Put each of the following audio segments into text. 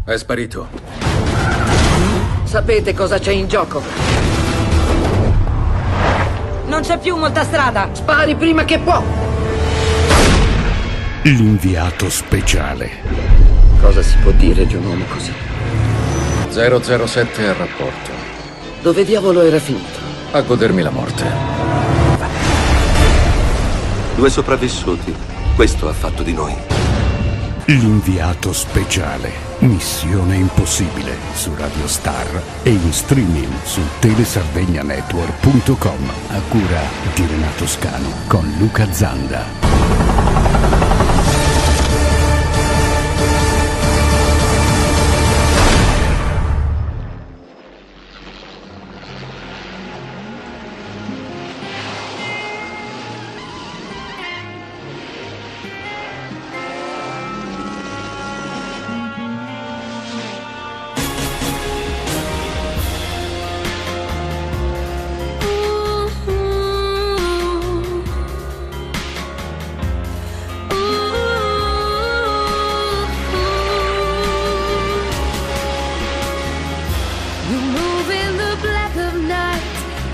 È sparito. Sapete cosa c'è in gioco? Non c'è più molta strada. Spari prima che può. L'inviato speciale. Cosa si può dire di un uomo così? 007 al rapporto. Dove diavolo era finito? A godermi la morte. 2 sopravvissuti. Questo ha fatto di noi. L'inviato speciale. Missione impossibile su Radio Star e in streaming su telesardegnanetwork.com a cura di Renato Scano con Luca Zanda.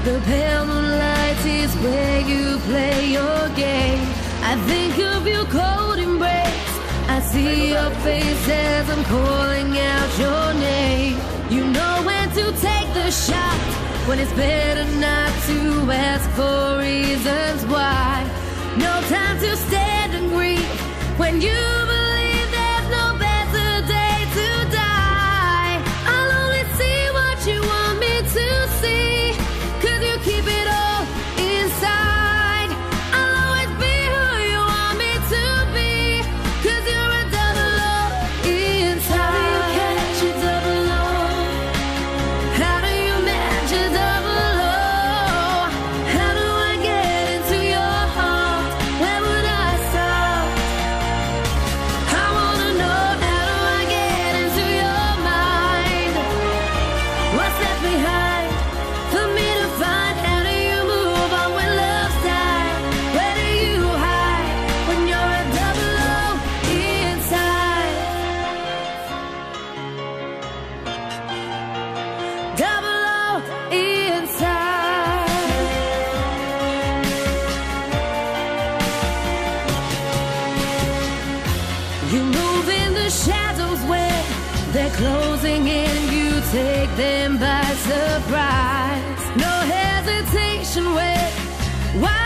The pale moonlight is where you play your game. I think of your cold embrace. I see your face as I'm calling out your name. You know when to take the shot, when it's better not to ask for reasons why. No time to stand and grieve when you believe there's no better day to die. I'll only see what you want me to see. Keep it all inside. I'll always be who you want me to be. 'Cause you're a double O inside. How do you catch a double O? How do you match a double O? How do I get into your heart? Where would I start? I wanna know, how do I get into your mind? What's left behind for me to find? They're closing in, you take them by surprise. No hesitation, wait. Why?